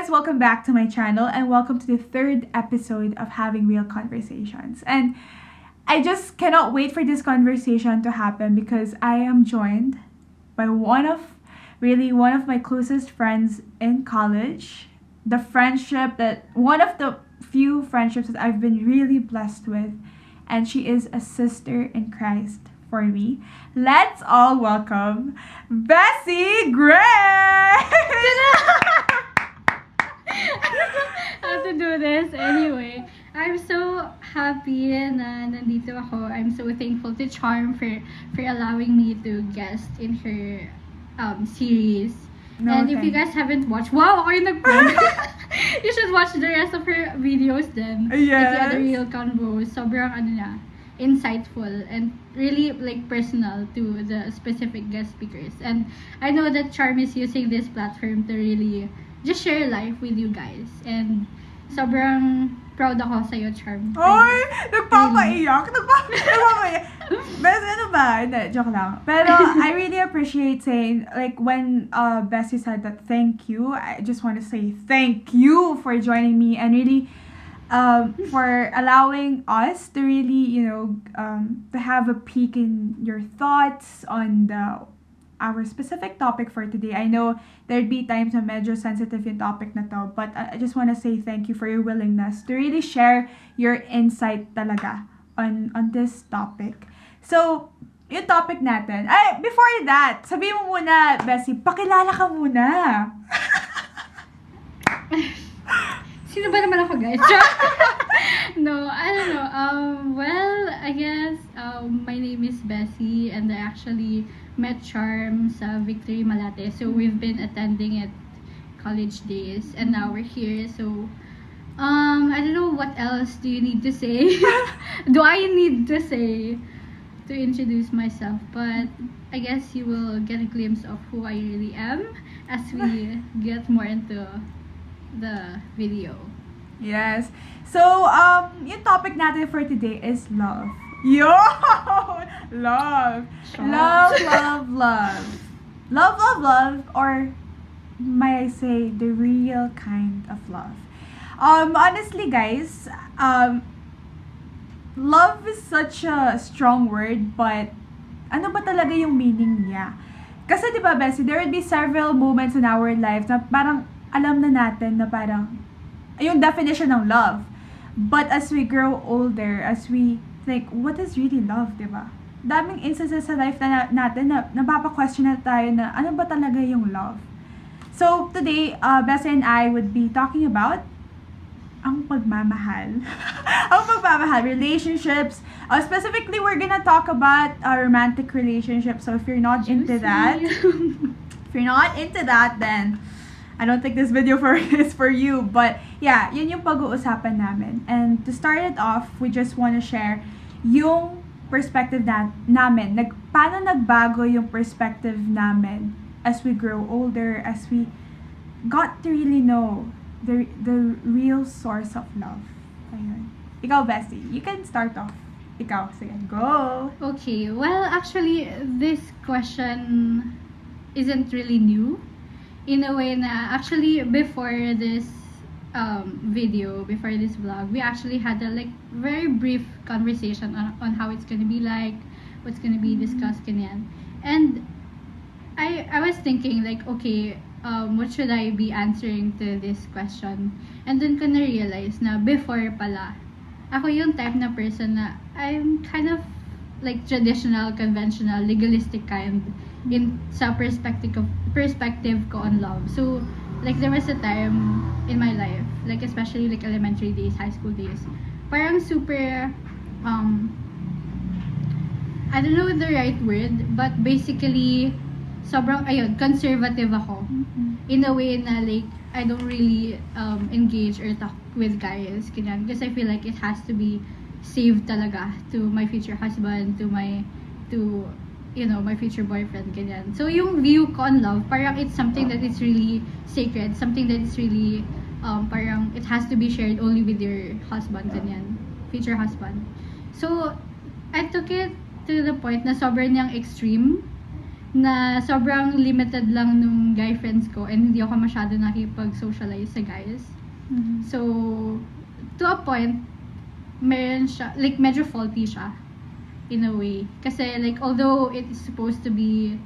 guys, welcome back to my channel and welcome to the third episode of Having Real Conversations. And I just cannot wait for this conversation to happen because I am joined by one of my closest friends in college. One of the few friendships that I've been really blessed with, and she is a sister in Christ for me. Let's all welcome Bessie Gray! How to do this anyway. I'm so happy na nandito ako. I'm so thankful to Charm for allowing me to guest in her series. No, and if you guys haven't watched, wow, ako yung you should watch the rest of her videos then. Yes. Like the other real convos. Sobrang insightful and really like personal to the specific guest speakers. And I know that Charm is using this platform to really just share life with you guys. And sobrang proud ako sa'yo, Charm. Oy! Nagpapaiyak! Bes, ano ba? Hindi, joke lang. Pero I really appreciate saying, like, when Bessie said that thank you, I just want to say thank you for joining me and really for allowing us to really, to have a peek in your thoughts on our specific topic for today. I know there'd be times na medyo sensitive yung topic na to, but I just want to say thank you for your willingness to really share your insight talaga on this topic. So, yung topic natin. Ay, before that, sabihin mo muna, Bessie, pakilala ka muna. Sino ba naman ako, guys? No, I don't know. Well, I guess my name is Bessie and I actually met Charm sa Victory Malate. So we've been attending it college days and now we're here. So I don't know what else do you need to say. Do I need to say to introduce myself? But I guess you will get a glimpse of who I really am as we get more into the video. Yes. So, yung topic natin for today is love. Yo! Love. Sure. Love. Or, may I say, the real kind of love. Honestly, guys, love is such a strong word, but ano ba talaga yung meaning niya? Kasi, di ba, Bessie, there would be several moments in our lives na parang alam na natin na parang yung definition ng love. But as we grow older, as we think, what is really love, di ba? Daming instances sa life na natin na napapa-question na tayo na ano ba talaga yung love. So, today, Bessie and I would be talking about ang pagmamahal. Ang pagmamahal, relationships. Specifically, we're gonna talk about romantic relationships. So, if you're not into that, then I don't think this video is for you. But yeah, yun yung pag-uusapan namin. And to start it off, we just want to share yung perspective namin. Paano nagbago yung perspective namin as we grow older, as we got to really know the real source of love. Ayun. Ikaw, Bessie, you can start off. Ikaw, sige, go! Okay, well, actually, this question isn't really new. In a way na, actually, before this before this vlog, we actually had a very brief conversation on how it's gonna be like, what's gonna be discussed, ganyan. And I was thinking okay, what should I be answering to this question? And then ko na-realize na before pala, ako yung type na person na I'm kind of traditional, conventional, legalistic kind sa perspective ko on love. So, there was a time in my life, especially elementary days, high school days, parang super, I don't know the right word, but basically, sobrang, conservative ako. In a way na, I don't really engage or talk with guys, ganyan, because I feel like it has to be saved talaga to my future husband, to my future boyfriend, ganyan. So, yung view ko on love, parang it's something that is really sacred, something that is really, parang it has to be shared only with your husband, ganyan, future husband. So, I took it to the point na sobrang niyang extreme. na sobrang limited lang nung guy friends ko and hindi ako masyado nakipag-socialize sa guys. So, to a point, meron siya, like, medyo faulty siya in a way. Kasi, like, although it is supposed to be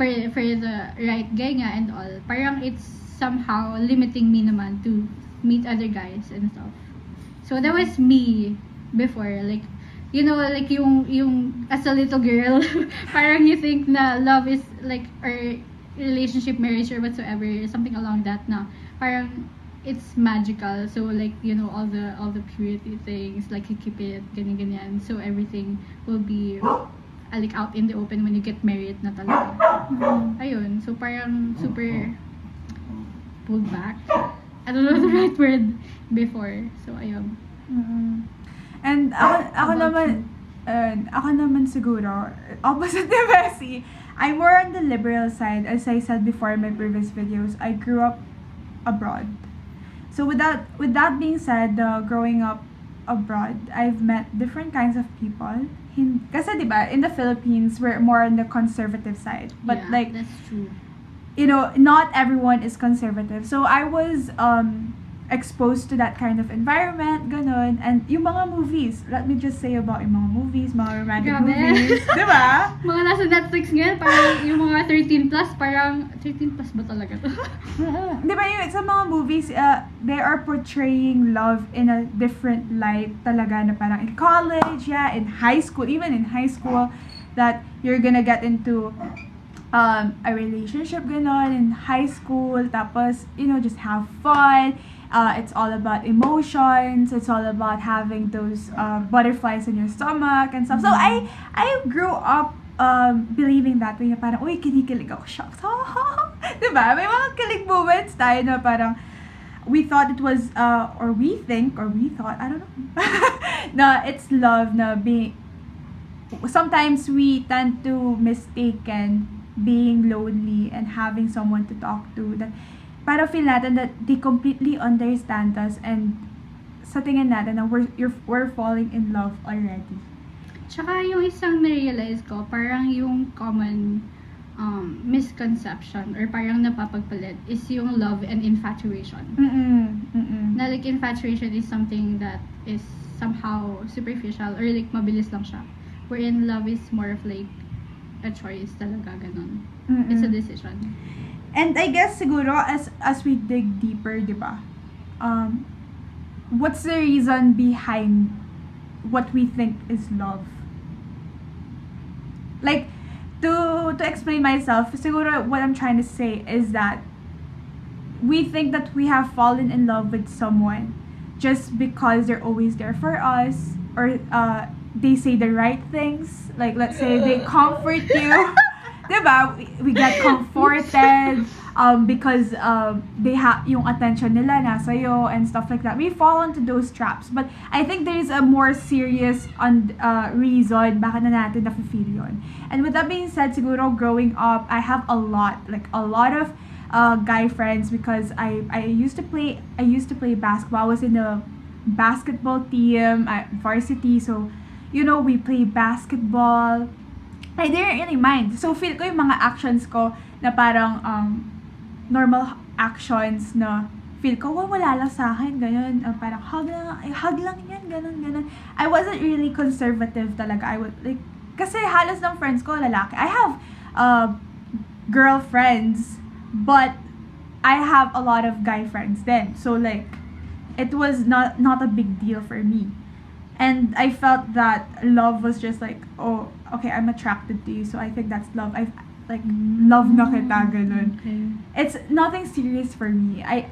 for the right guy nga and all, parang it's somehow limiting me naman to meet other guys and stuff. So, that was me before, like, you know, like yung as a little girl, parang you think na love is like, or relationship, marriage, or whatsoever, something along that na parang it's magical. So like, you know, all the purity things, like you keep it ganyan, so everything will be like out in the open when you get married na talaga. Ayun, so parang super pulled back. I don't know the right word before. So ayun. And ako naman siguro, opposite ni Bessie, I'm more on the liberal side. As I said before in my previous videos, I grew up abroad. So with that being said, growing up abroad, I've met different kinds of people. Kasi diba, in the Philippines, we're more on the conservative side. But yeah, like, that's true. You know, not everyone is conservative. So I was exposed to that kind of environment, ganun. And yung mga movies, let me just say about yung mga movies, mga romantic movies, di ba? Mga nasa Netflix ngayon, parang yung mga 13 plus, parang 13 plus ba talaga to? Di ba yung sa mga movies, they are portraying love in a different light talaga, na parang in college, yeah, in high school, even in high school, that you're gonna get into a relationship, ganon, in high school, tapos, you know, just have fun. It's all about emotions. It's all about having those butterflies in your stomach and stuff. So I grew up believing that way, na parang, uy, kinikilig ako, shocks. Diba? May mga kilig moments tayo na parang we thought it was, or we thought, I don't know, na it's love, na sometimes we tend to mistaken being lonely and having someone to talk to, that para feel natin that they completely understand us, and sa tingin natin na we're falling in love already. Tsaka yung isang na-realize ko, parang yung common misconception or parang napapagpalit is yung love and infatuation. Na like infatuation is something that is somehow superficial or like mabilis lang siya. Wherein love is more of like a choice talaga, ganun. It's a decision. And I guess siguro as we dig deeper, di ba? What's the reason behind what we think is love? Like, to explain myself, siguro what I'm trying to say is that we think that we have fallen in love with someone just because they're always there for us, or they say the right things. Like, let's say they comfort you. Diba? We get comforted because they have yung attention nila nasa yo and stuff like that. We fall into those traps. But I think there is a more serious reason bakit na natin nafe-feel yun. And with that being said, siguro growing up, I have a lot of guy friends because I used to play basketball. I was in the basketball team at varsity, so you know, we play basketball. I didn't really mind. So, feel ko yung mga actions ko na parang normal actions na feel ko, wala lang sa akin, ganyan. Parang hug lang yan, ganun. I wasn't really conservative talaga. I would, like, kasi halos ng friends ko, lalaki. I have girlfriends, but I have a lot of guy friends then. So, like, it was not a big deal for me. And I felt that love was just like, oh, okay, I'm attracted to you, so I think that's love. I like love na kita, ganun. Okay. It's nothing serious for me. I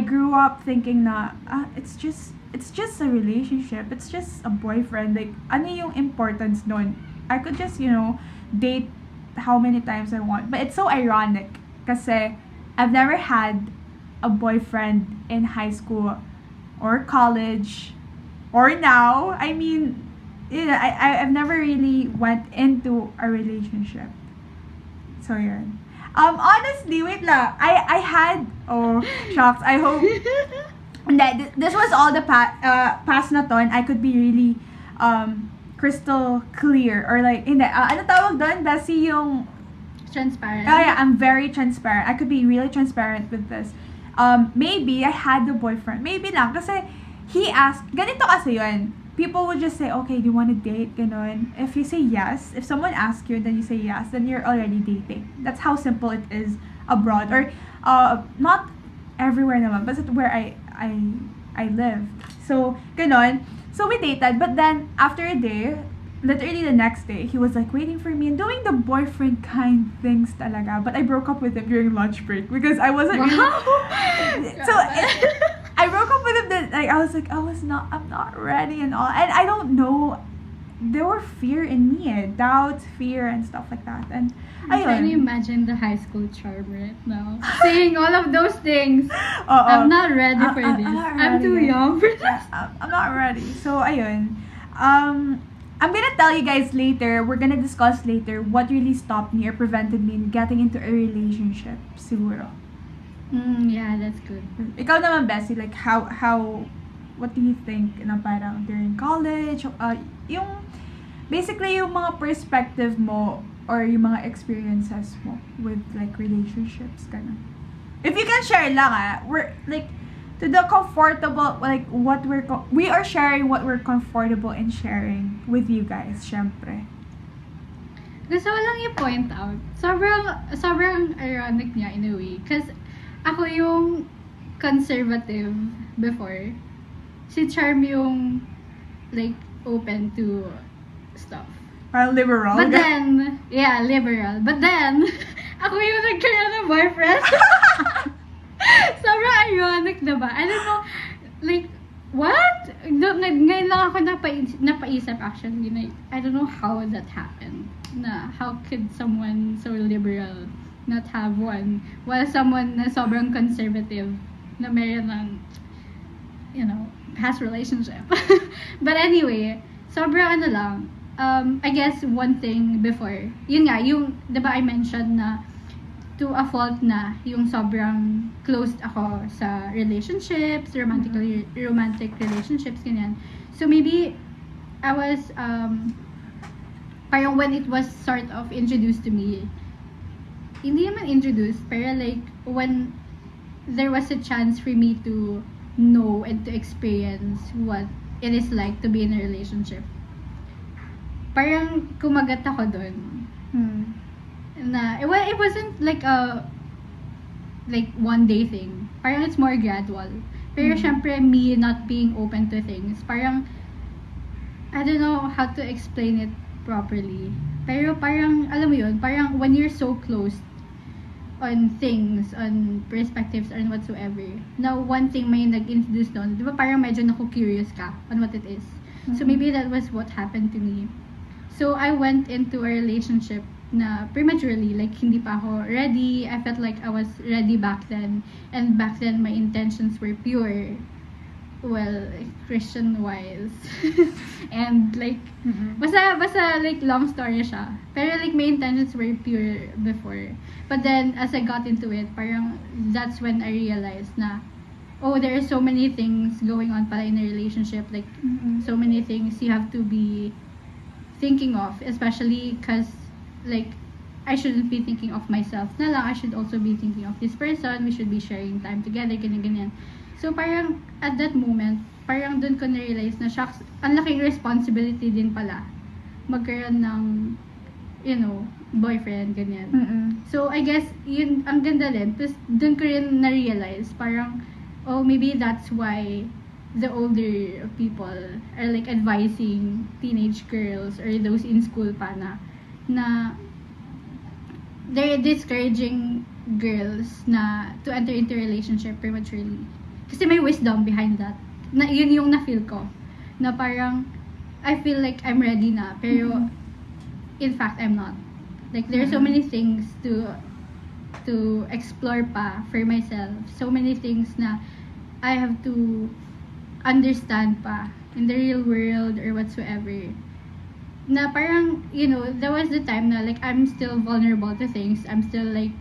grew up thinking na it's just a relationship. It's just a boyfriend. Like, ano yung importance nun? I could just, you know, date how many times I want. But it's so ironic kasi I've never had a boyfriend in high school or college. Or now, I mean, you know, I've never really went into a relationship. So, yun. Honestly, wait lang. I had, oh, shocks. I hope, this was all the past na to, and I could be really, crystal clear. Or like, hindi, ano tawag doon? Bessie, yung transparent. Oh yeah, I'm very transparent. I could be really transparent with this. Maybe I had a boyfriend. Maybe lang. Kasi he asked, ganito kasi yun. People would just say, okay, do you want to date? Ganon. If you say yes, if someone asks you, then you say yes, then you're already dating. That's how simple it is abroad. Or, not everywhere naman, but where I live. So, ganon. So, we dated, but then, after a day, literally the next day, he was like waiting for me and doing the boyfriend kind things talaga. But I broke up with him during lunch break because I wasn't really. So I broke up with him. Then like I'm not ready and all. And I don't know. There were fear in me, doubts, fear, and stuff like that. And I'm trying to imagine the high school charm right now, saying all of those things. I'm not ready for this. I'm too young for this. Yeah, I'm not ready. So ayun. I'm gonna tell you guys later, we're gonna discuss later what really stopped me or prevented me in getting into a relationship, siguro. Yeah, that's good. Ikaw naman, Bessie, like what do you think na parang during college, basically yung mga perspective mo or yung mga experiences mo with like relationships, ganun. If you can share lang we're like, to the comfortable, like what we are sharing what we're comfortable in sharing with you guys, syempre. Gusto ko lang i-point out, sobrang ironic niya in a way. Kasi ako yung conservative before. Si Charm yung like open to stuff. Liberal. But then, yeah, liberal. But then, ako yung nagkaroon ng boyfriend. Sobrang ironic, diba? I don't know, like, what? Ngayon lang ako napaisip actually, like, I don't know how that happened. How could someone so liberal not have one, while someone na sobrang conservative na meron ng, past relationship. But anyway, sobrang lang, I guess one thing before, yun nga, diba I mentioned na to a fault na yung sobrang closed ako sa relationships, romantic relationships, ganyan. So maybe I was parang when it was sort of introduced to me, hindi naman introduced, pero like when there was a chance for me to know and to experience what it is like to be in a relationship, parang kumagat ako dun. Na it wasn't like a one day thing. Parang it's more gradual. Pero syempre me not being open to things, parang I don't know how to explain it properly. Pero parang alam mo yun, parang when you're so close on things, on perspectives or whatsoever. Now one thing may nag-introduce doon, di ba parang medyo naku-curious ka on what it is. So maybe that was what happened to me. So I went into a relationship na prematurely, like hindi pa ako ready. I felt like I was ready back then, and back then my intentions were pure, well, Christian wise. And like basta like long story siya, pero like my intentions were pure before. But then as I got into it, parang that's when I realized na there are so many things going on pala in a relationship, like so many things you have to be thinking of, especially because like I shouldn't be thinking of myself na lang, I should also be thinking of this person, we should be sharing time together, ganyan. So parang at that moment, parang dun ko na-realize na shucks, ang laking responsibility din pala magkaroon ng boyfriend, ganyan. So I guess yun ang ganda din, tapos dun ko rin na-realize parang maybe that's why the older people are like advising teenage girls or those in school pa na they're discouraging girls na to enter into a relationship prematurely. Kasi may wisdom behind that. Na yun yung na-feel ko. Na parang, I feel like I'm ready na. Pero, in fact, I'm not. Like, there are so many things to explore pa for myself. So many things na I have to understand pa in the real world or whatsoever. Na parang, there was the time na like I'm still vulnerable to things. I'm still like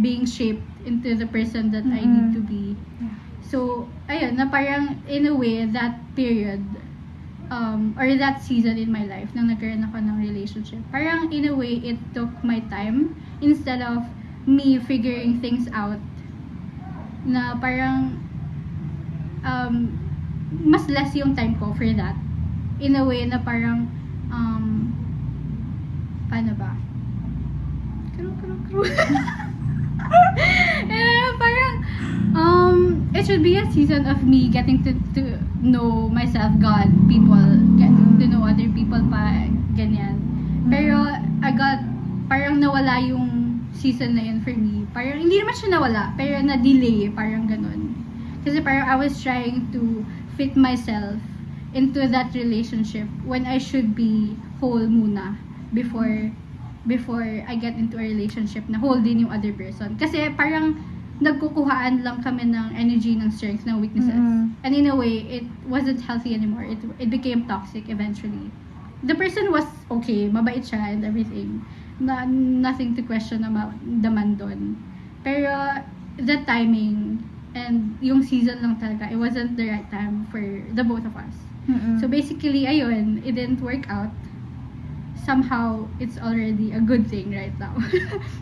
being shaped into the person that I need to be. So, ayun, na parang in a way that period or that season in my life nang nagkaroon ako ng relationship. Parang in a way, it took my time instead of me figuring things out na parang mas less yung time ko for that. In a way na parang paano ba? Parang it should be a season of me getting to know myself, God, people, getting to know other people pa, ganyan. Pero parang nawala yung season na yun for me. Parang hindi naman siya nawala, pero na-delay, parang ganun. Kasi parang I was trying to fit myself into that relationship when I should be whole muna before I get into a relationship na whole din yung other person. Kasi parang nagkukuhaan lang kami ng energy, ng strengths, ng weaknesses. And in a way, it wasn't healthy anymore. It became toxic eventually. The person was okay, mabait siya and everything. Nothing to question naman doon. Pero the timing and yung season lang talaga, it wasn't the right time for the both of us. So basically, ayun, it didn't work out. Somehow, it's already a good thing right now.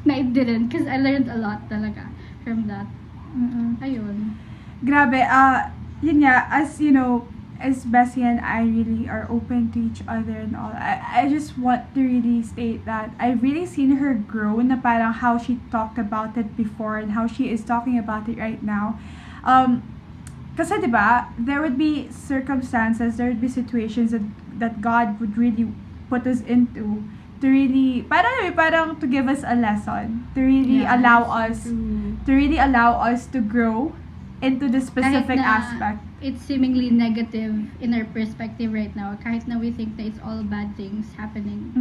Na it didn't, because I learned a lot talaga from that. Ayun. Grabe, yun nga, as you know, as Bessie and I really are open to each other and all, I just want to really state that I've really seen her grow na parang how she talked about it before and how she is talking about it right now. Kasi diba, there would be circumstances, there would be situations that God would really put us into to really parang to give us a lesson, to really allow us to grow into the specific aspect. It's seemingly negative in our perspective right now, kahit na we think that it's all bad things happening.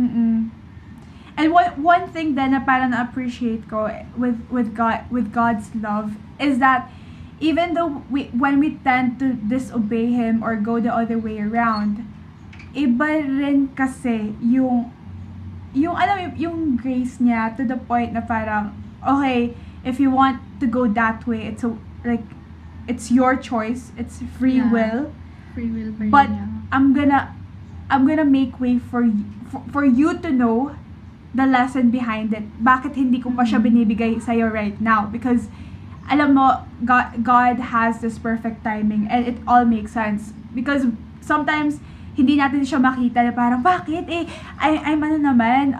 And one thing then na parang na-appreciate ko with God's love is that even though when we tend to disobey Him or go the other way around, iba rin kasi yung alam yung grace niya to the point na parang okay, if you want to go that way, it's your choice, it's free will but I'm gonna make way for you to know the lesson behind it. Bakit hindi ko pa siya binibigay sa'yo right now? Because alam mo, God has this perfect timing and it all makes sense. Because sometimes hindi natin siya makita na parang bakit I'm ano naman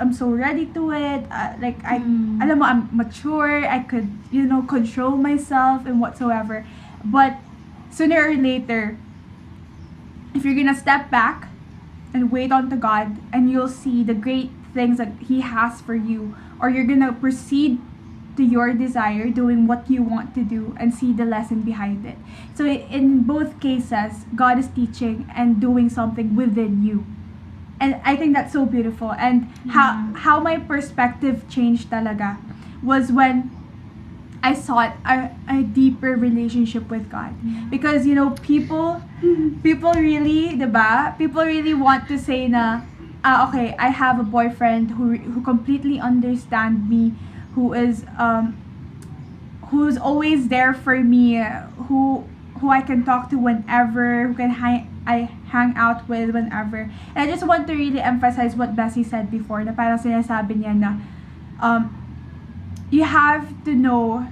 I'm so ready to it, alam mo, I'm mature, I could control myself and whatsoever. But sooner or later, if you're gonna step back and wait on to God, and you'll see the great things that He has for you, or you're gonna proceed to your desire, doing what you want to do, and see the lesson behind it. So in both cases, God is teaching and doing something within you. And I think that's so beautiful. And how my perspective changed talaga was when I sought a deeper relationship with God. Because, people really, diba? People really want to say na, okay, I have a boyfriend who completely understands me, who's always there for me, who I can talk to whenever, who can I hang out with whenever. And I just want to really emphasize what Bessie said before, na parang sinasabi niya na you have to know,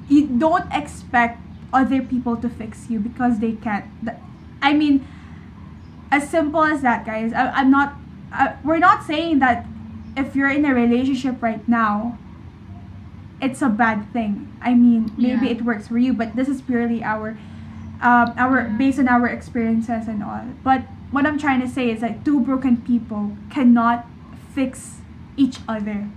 you don't expect other people to fix you because they can't. I mean, as simple as that, guys. We're not saying that if you're in a relationship right now, it's a bad thing. I mean, maybe it works for you, but this is purely our based on our experiences and all. But what I'm trying to say is that two broken people cannot fix each other.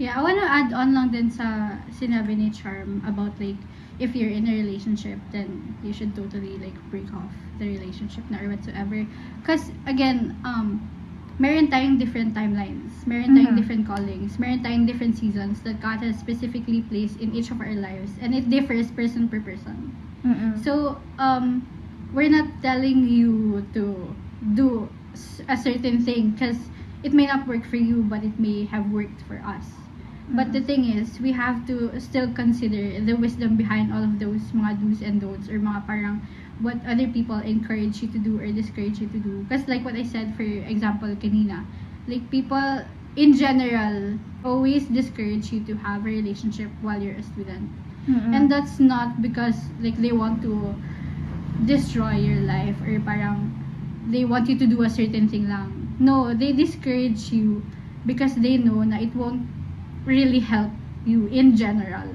Yeah, I wanna add on lang din sa sinabi ni Charm about if you're in a relationship, then you should totally break off the relationship na or whatsoever. Because again, meron tayong different timelines, meron tayong different callings, meron tayong different seasons that God has specifically placed in each of our lives, and it differs person per person. So, we're not telling you to do a certain thing because it may not work for you, but it may have worked for us. But the thing is, we have to still consider the wisdom behind all of those mga do's and don'ts, or mga parang what other people encourage you to do or discourage you to do. Because like what I said, for example, kanina, like people in general always discourage you to have a relationship while you're a student. And that's not because like they want to destroy your life or parang they want you to do a certain thing lang. No, they discourage you because they know na it won't really help you in general.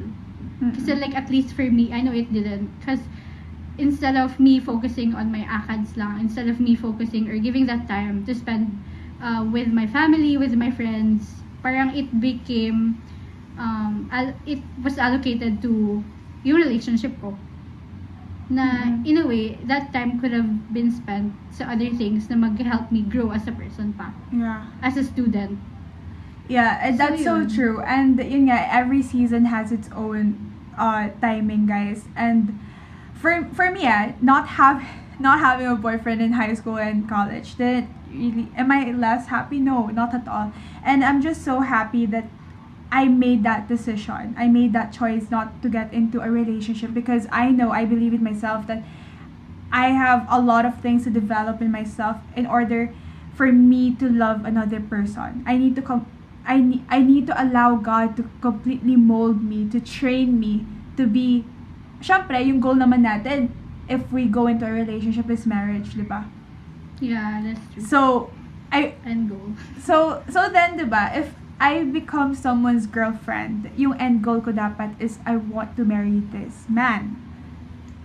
Kasi like at least for me, I know it didn't. Because instead of me focusing on my ACADS lang, instead of me focusing or giving that time to spend with my family, with my friends, parang it became, it was allocated to yung relationship ko. Na in a way, that time could have been spent sa other things na mag-help me grow as a person pa. Yeah. As a student. Yeah, and that's so true. And yun nga, every season has its own timing, guys. And for me, not having a boyfriend in high school and college didn't really. Am I less happy? No, not at all. And I'm just so happy that I made that decision. I made that choice not to get into a relationship because I believe in myself that I have a lot of things to develop in myself in order for me to love another person. I need to allow God to completely mold me, to train me to be, syempre, yung goal naman natin if we go into a relationship is marriage, di ba? Yeah, that's true. So, End goal. So then, di ba, if I become someone's girlfriend, yung end goal ko dapat is I want to marry this man.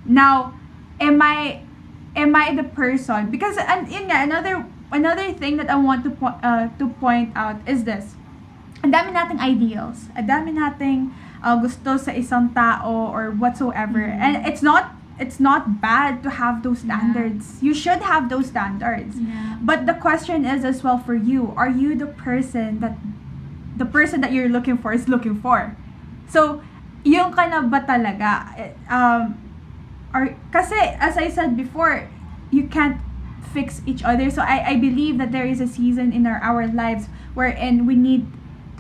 Now, am I the person? Because and yun nga, another thing that I want to point out is this. Ang dami nating ideals. Ang dami nating gusto sa isang tao or whatsoever. And it's not bad to have those standards. You should have those standards. Yeah. But the question is as well for you, are you the person that you're looking for is looking for? So, yung ka na ba talaga? Or kasi as I said before, you can't fix each other. So I believe that there is a season in our lives wherein we need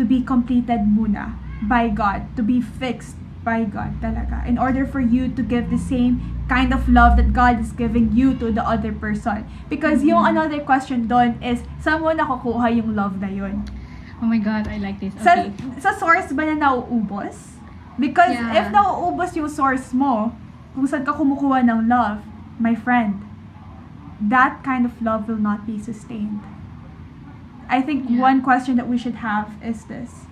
to be completed muna by God, to be fixed by God talaga, in order for you to give the same kind of love that God is giving you to the other person. Because yung another question doon is, saan mo nakukuha yung love na yun? Oh my God, I like this. Okay. Sa source ba na nauubos? Because if nauubos yung source mo, kung saan ka kumukuha ng love, my friend, that kind of love will not be sustained. I think one question that we should have is this: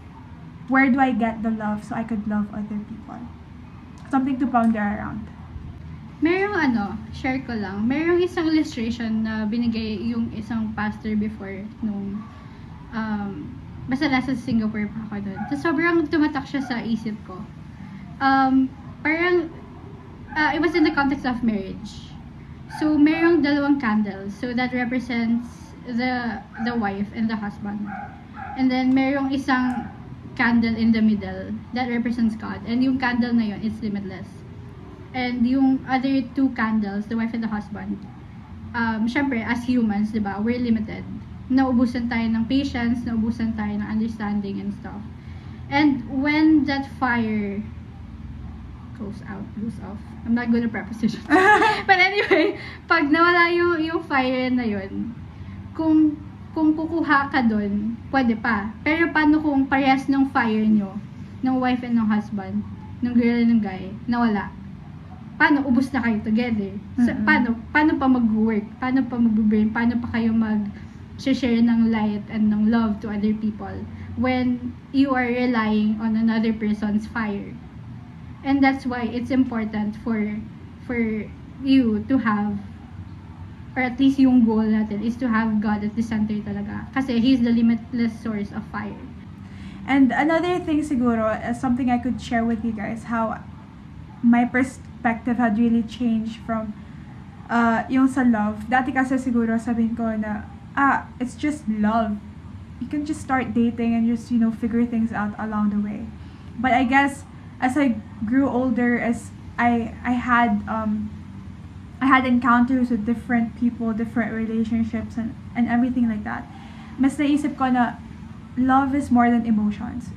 where do I get the love so I could love other people? Something to ponder around. Merong share ko lang. Merong isang illustration na binigay yung isang pastor before nung basta nasa Singapore pa ako doon. So sobrang tumatak siya sa isip ko. Parang it was in the context of marriage. So merong dalawang candles. So that represents the wife and the husband. And then merong isang candle in the middle that represents God. And yung candle na yun, it's limitless. And yung other two candles, the wife and the husband, syempre, as humans, di ba, we're limited. Naubusan tayo ng patience, naubusan tayo ng understanding and stuff. And when that fire goes off, I'm not good at prepositions. But anyway, pag nawala yung fire na yun, kung kukuha ka dun, pwede pa. Pero paano kung parehas ng fire nyo, ng wife and ng husband, ng girl and ng guy, nawala? Paano? Ubus na kayo together. So, paano pa mag-work? Paano pa mag-brain? Paano pa kayo mag-share ng light and ng love to other people when you are relying on another person's fire? And that's why it's important for you to have, or at least yung goal natin is to have God at the center talaga. Kasi He's the limitless source of fire. And another thing siguro, something I could share with you guys, how my perspective had really changed from yung sa love. Dati kasi siguro sabihin ko na, it's just love. You can just start dating and just, figure things out along the way. But I guess, as I grew older, as I had encounters with different people, different relationships, and everything like that, mas naisip ko na love is more than emotions.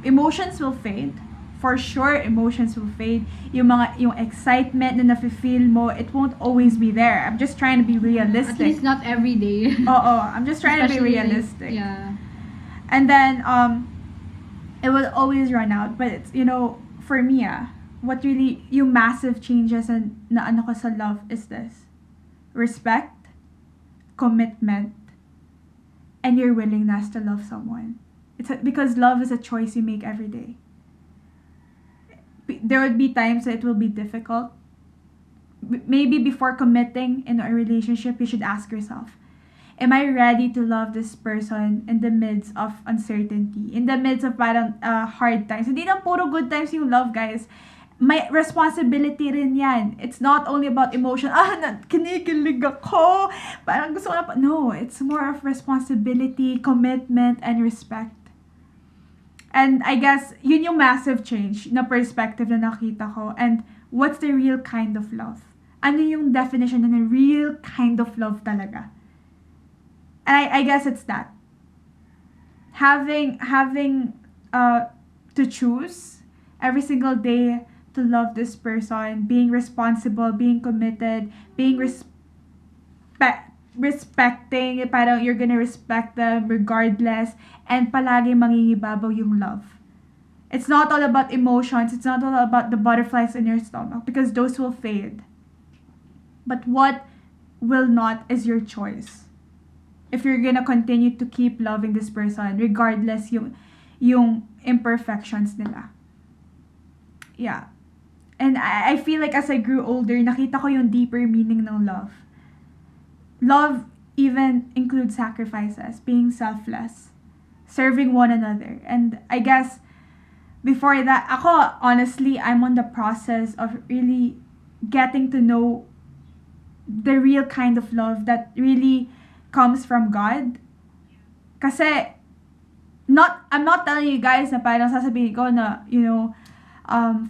Emotions will fade. for sure, emotions will fade. Yung excitement na nafe-feel mo, it won't always be there. I'm just trying to be realistic. At least not every day. I'm just trying to be Especially, realistic. Yeah. And then, it will always run out. But it's, for me, what really, yung massive changes na ano ko sa love is this. Respect, commitment, and your willingness to love someone. Because love is a choice you make every day. There would be times that it will be difficult. Maybe before committing in a relationship, you should ask yourself, am I ready to love this person in the midst of uncertainty? In the midst of parang hard times. Hindi lang puro good times yung love, guys. May responsibility rin yan. It's not only about emotion. Kinikilig ako. Parang gusto ko na no, it's more of responsibility, commitment, and respect. And I guess, yun yung massive change na perspective na nakita ko. And what's the real kind of love? Ano yung definition na real kind of love talaga? And I guess it's that. Having to choose every single day to love this person, being responsible, being committed, being respecting, parang you're gonna respect them regardless, and palagi mangingibabaw yung love. It's not all about emotions, it's not all about the butterflies in your stomach, because those will fade. But what will not is your choice. If you're gonna continue to keep loving this person, regardless yung imperfections nila. Yeah. And I feel like as I grew older, nakita ko yung deeper meaning ng love. Love even includes sacrifices, being selfless, serving one another. And I guess before that, honestly, I'm on the process of really getting to know the real kind of love that really comes from God. Kasi, I'm not telling you guys na parang sasabihin ko na,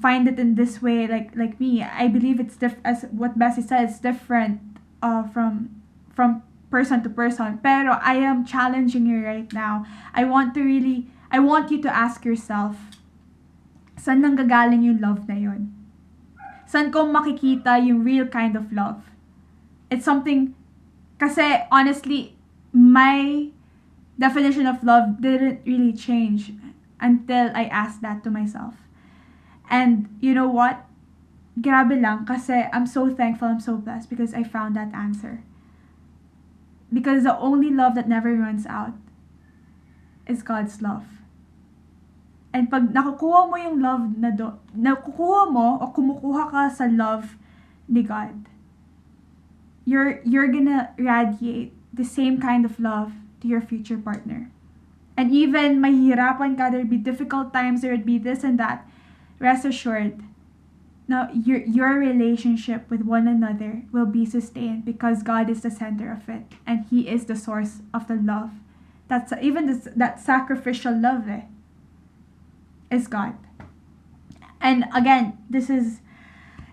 find it in this way, like me. I believe it's as what Bessie said, it's different from person to person. Pero I am challenging you right now. I want you to ask yourself, saan nanggagaling yung love na yun? Saan ko makikita yung real kind of love? It's something, kasi honestly, my definition of love didn't really change until I asked that to myself. And you know what? Grabe lang, kasi I'm so thankful, I'm so blessed because I found that answer. Because the only love that never runs out is God's love. And pag nakukuha mo yung love nakukuha mo o kumukuha ka sa love ni God, you're gonna radiate the same kind of love to your future partner. And even mahihirapan ka, there'd be difficult times, there'd be this and that, rest assured, now your relationship with one another will be sustained because God is the center of it, and He is the source of the love. That's even that sacrificial love is God. And again, this is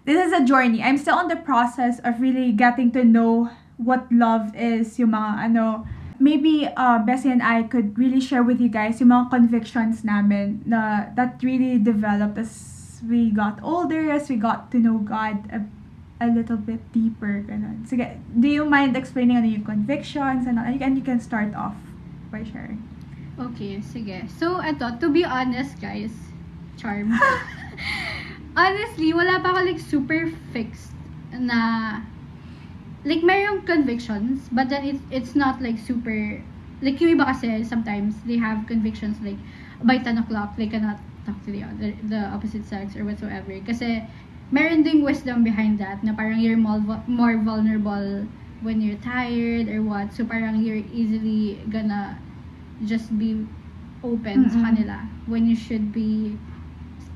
a journey. I'm still on the process of really getting to know what love is. Yung mga maybe Bessie and I could really share with you guys yung mga convictions namin that really developed as we got older, as we got to know God a little bit deeper. Ganun. Sige, do you mind explaining ano yung convictions and you can start off by sharing? Okay, sige. So, to be honest, guys, Charm. Honestly, wala pa ako super fixed na mayroong convictions, but then it's not super, yung iba kasi sometimes they have convictions by 10 o'clock they cannot talk to the opposite sex or whatsoever. Kasi meron ding wisdom behind that na parang you're more vulnerable when you're tired or what. So parang you're easily gonna just be open sa kanila when you should be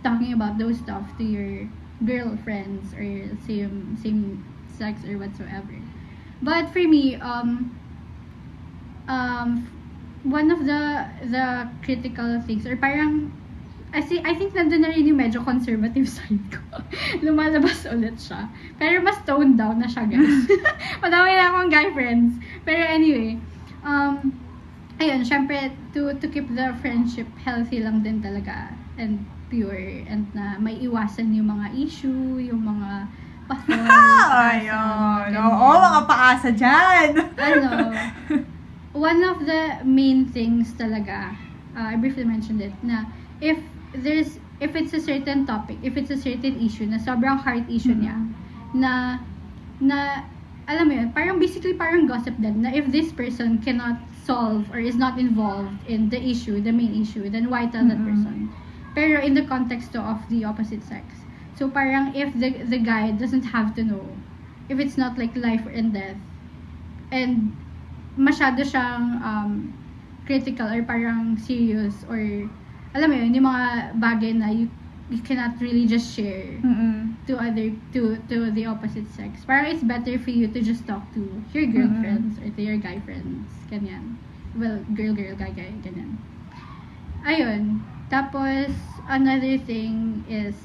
talking about those stuff to your girlfriends or same sex or whatsoever. But for me, one of the critical things or parang I think nandun na rin yung medyo conservative side ko. Lumalabas ulit siya. Pero mas toned down na siya, guys. Madami na akong guy friends. Pero anyway, ayun, syempre, to keep the friendship healthy lang din talaga. And pure and na may iwasan yung mga issue, yung mga pathol, Ayun. Oo, mga paasa dyan. ano, one of the main things talaga, I briefly mentioned it, na if it's a certain topic, if it's a certain issue na sobrang heart issue niya, na alam mo yun, parang basically parang gossip din, na if this person cannot solve or is not involved in the issue, the main issue, then why tell that person? Pero in the context of the opposite sex. So parang if the guy doesn't have to know, if it's not like life and death, and masyado siyang critical or parang serious, or alam mo yun, yung mga bagay na you cannot really just share to the opposite sex. Parang it's better for you to just talk to your girlfriends or to your guy friends. Ganyan. Well, girl, guy, ganyan. Ayun. Tapos, another thing is,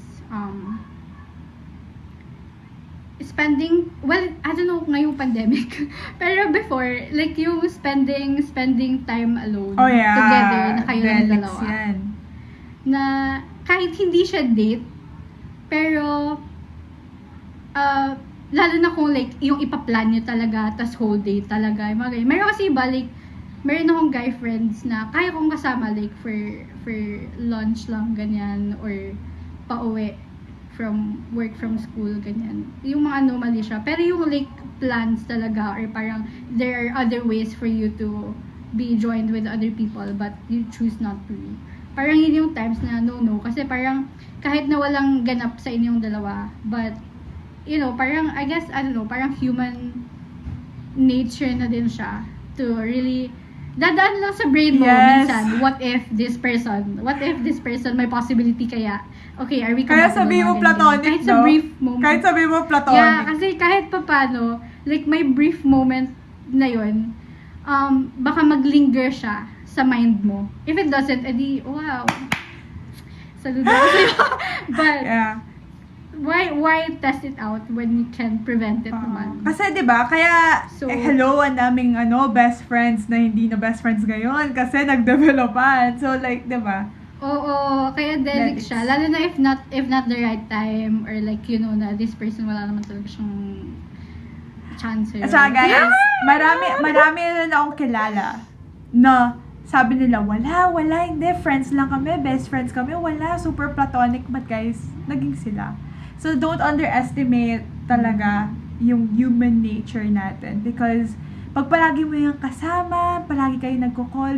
spending, well, I don't know ngayong pandemic, pero before, like yung spending time alone together na kayo ng dalawa. Yan. Na kahit hindi siya date, pero lalo na kung like yung ipaplan nyo talaga, tas whole day talaga, yung mga ganyan. Meron kasi iba, like, meron akong guy friends na kaya kong kasama like for lunch lang, ganyan, or pauwi from work, from school, ganyan. Yung mga anomaly siya. Pero yung like plans talaga, or parang there are other ways for you to be joined with other people but you choose not to. Parang yun yung times na no. Kasi parang kahit na walang ganap sa inyong dalawa, but you know, parang I guess, I don't know, parang human nature na din siya to really dadaan lang sa brain mo minsan, what if this person may possibility kaya, okay, are we kaya sabihin mo platonic, kahit sa brief moment. Kahit sabihin mo platonic. Yeah, kasi kahit papano, like may brief moment na yun, baka maglinger siya sa mind mo. If it doesn't, edi, wow. Saludo ko sa'yo. But, yeah. Why test it out when you can prevent it naman? Kasi 'di ba? Kaya So, hello, ang daming best friends na hindi na best friends ngayon kasi nagdevelopan. So like 'di ba? Oo, kaya delik siya. Lalo na if not the right time, or like you know na this person wala naman talaga siyang chance. At saka guys, marami rin akong kilala na sabi nila, wala, hindi, friends lang kami, best friends kami, wala, super platonic, but guys, naging sila. So, don't underestimate talaga yung human nature natin. Because, pag palagi mo yung kasama, palagi kayo nagko-call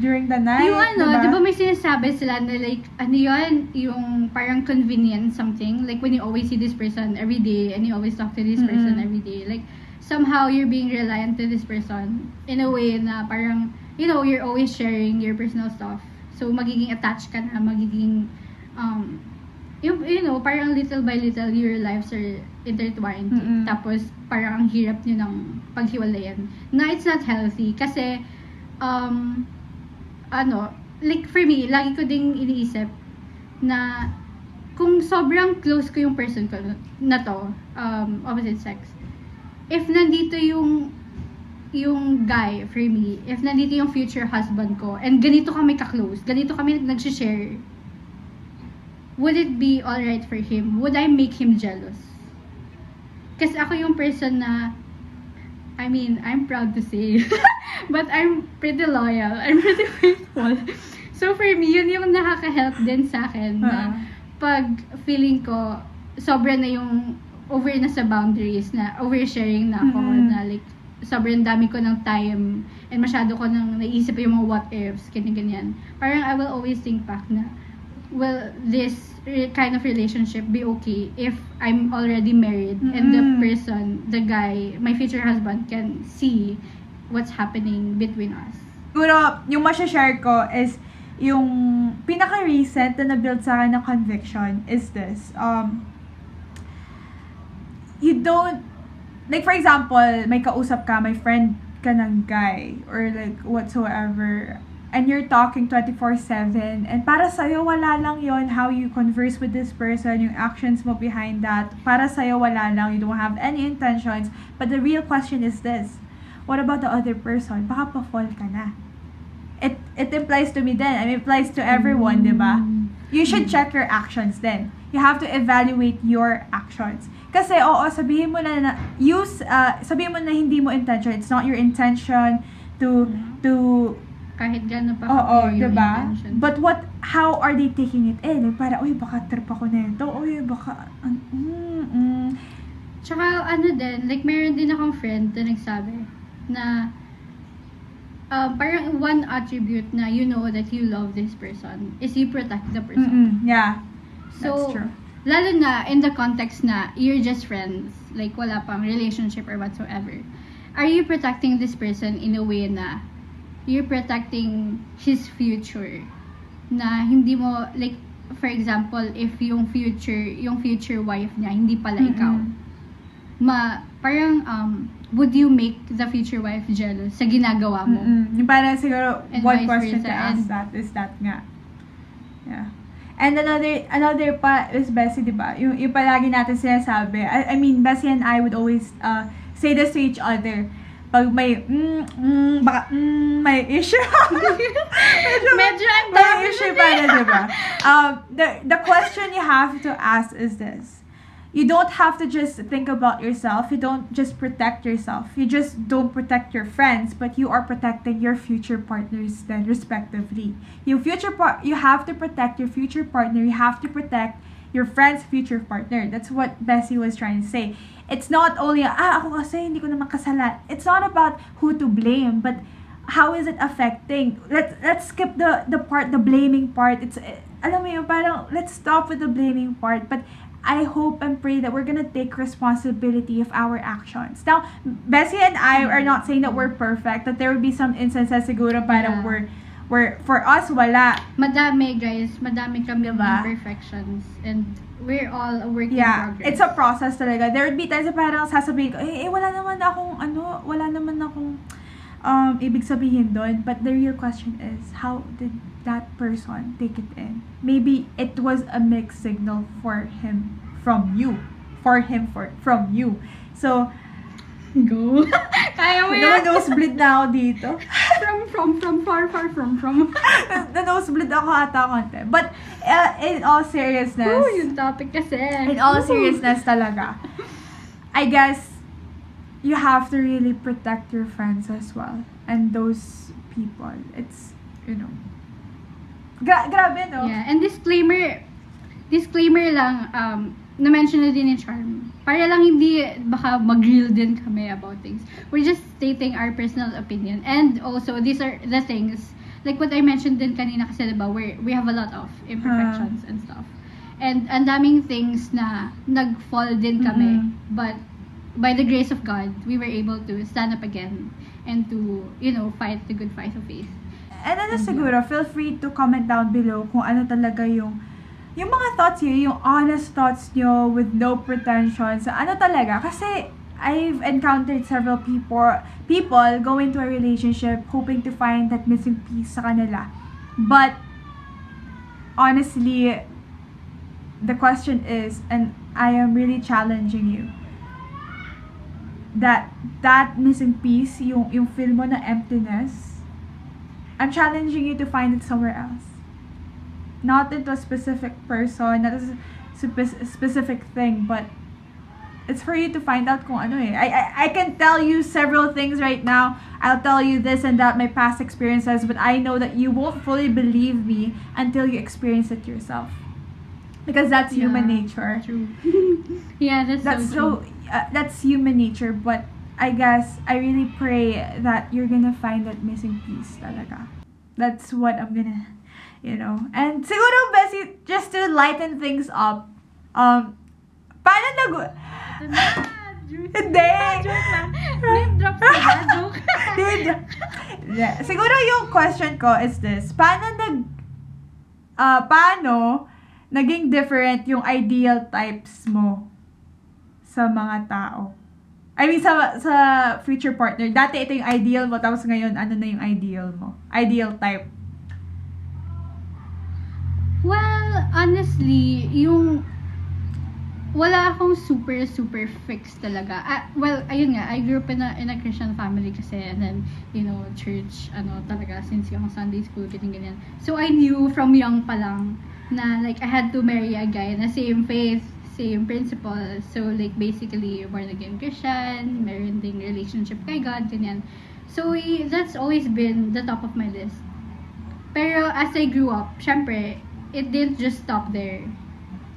during the night, yung di ba may sinasabi sila na like, ano yun, yung parang convenient something, like when you always see this person every day, and you always talk to this person every day, like, somehow you're being reliant to this person in a way na parang, you know, you're always sharing your personal stuff. So, magiging attached ka na, magiging, you know, parang little by little, your lives are intertwined. Tapos, parang ang hirap nyo ng paghiwalayan. Na it's not healthy. Kasi, like for me, lagi ko ding iniisip na kung sobrang close ko yung person ko na to, opposite sex, if nandito yung guy for me, if nandito yung future husband ko, and ganito kami ka-close, ganito kami nag-share, would it be alright for him? Would I make him jealous? Kasi ako yung person na, I mean, I'm proud to say, but I'm pretty loyal, I'm pretty faithful. So for me, yun yung nakaka-help din sa akin na pag feeling ko, sobra na yung over na sa boundaries, na oversharing na ako, na like, sobrang dami ko ng time, and masyado ko nang naisip yung mga what ifs, ganyan. Parang I will always think back na, will this kind of relationship be okay if I'm already married and the person, the guy, my future husband can see what's happening between us? Siguro, yung masashare ko is yung pinaka-recent na na-build sa akin na conviction is this. You don't, like for example, may kausap ka, may friend ka ng guy, or like whatsoever, and you're talking 24/7, and para sa'yo wala lang yon how you converse with this person, yung actions mo behind that, para sa'yo wala lang, you don't have any intentions, but the real question is this, what about the other person? Baka pa-fall ka na. It implies to me then, I mean, it applies to everyone, di ba? you should check your actions then. You have to evaluate your actions. Kasi, sabihin mo na sabihin mo na hindi mo intention. It's not your intention to kahit gano'n pa yung diba? intention. But how are they taking it in? Like, para, baka trip ako nito. Baka, Tsaka, din, like, meron din akong friend na nagsabi na, parang one attribute na you know that you love this person is you protect the person. Yeah. So, that's true. Lalo na in the context na you're just friends, like wala pang relationship or whatsoever. Are you protecting this person in a way na you're protecting his future? Na hindi mo, like, for example, if yung future wife niya, hindi pala ikaw. Parang, would you make the future wife jealous sa ginagawa mo? Yung parang siguro, And one vice question versa. to ask that is that nga. Yeah. And another pa is Bessie, di ba? Yung palagi natin sinasabi. I mean, Bessie and I would always say this to each other. Pag may, baka, may issue. Medyo ang may dami issue na pa na, di ba? The question you have to ask is this. You don't have to just think about yourself. You don't just protect yourself. You just don't protect your friends, but you are protecting your future partners then respectively. You have to protect your future partner. You have to protect your friend's future partner. That's what Bessie was trying to say. It's not only, ako kasi hindi ko naman kasalan. It's not about who to blame, but how is it affecting? Let's skip the blaming part. It's, alam mo yun, parang, let's stop with the blaming part. But I hope and pray that we're gonna take responsibility of our actions. Now, Bessie and I are not saying that we're perfect, that there will be some instances siguro parang we're for us, wala. Madami, guys. Madami kami Diba? imperfections. And we're all a work in Yeah, progress. it's a process talaga. There would be times na parang sasabihin ko, wala naman akong ibig sabihin doon. But the real question is, how did that person take it in? Maybe it was a mixed signal for him from you. From you. So, Go. Kaya mo yan. nosebleed na ako dito. From, far from. Na-nosebleed ako ata konti. But, in all seriousness, Yung topic kasi. in all seriousness talaga, I guess, you have to really protect your friends as well. And those people. It's, grabe, no? Yeah, and disclaimer lang, na-mention na din ni Charm. Para lang hindi baka mag-grill din kami about things. We're just stating our personal opinion. And also, these are the things, like what I mentioned din kanina kasi diba, we have a lot of imperfections and stuff. And ang daming things na nag-fall din kami. But by the grace of God, we were able to stand up again and to, fight the good fight of faith. And then siguro, feel free to comment down below kung ano talaga yung mga thoughts niyo, yung honest thoughts niyo with no pretensions. Ano talaga? Kasi I've encountered several people go into a relationship hoping to find that missing piece sa kanila. But honestly, the question is, and I am really challenging you, that missing piece, yung feel mo na emptiness, I'm challenging you to find it somewhere else. Not into a specific person, not a specific thing, but it's for you to find out kung ano eh. I can tell you several things right now. I'll tell you this and that, my past experiences, but I know that you won't fully believe me until you experience it yourself. Because that's human nature. True. Yeah, that's so true. That's human nature, but I guess I really pray that you're gonna find that missing piece talaga. That's what I'm gonna, And siguro, Bessie, just to lighten things up, paano Hindi! Name drop sila, joke. Siguro yung question ko is this, paano naging different yung ideal types mo sa mga tao? I mean, sa future partner. Dati ito yung ideal mo, tapos ngayon, ano na yung ideal mo? Ideal type. Well, honestly, wala akong super fixed talaga. Well, ayun nga, I grew up in a Christian family kasi, and then, church, talaga, since yung Sunday school, ganyan. So, I knew from young pa lang na like I had to marry a guy na same faith, same principles. So like basically born again Christian, meron ding relationship kay God, ganyan. So that's always been the top of my list. Pero as I grew up, syempre, it didn't just stop there.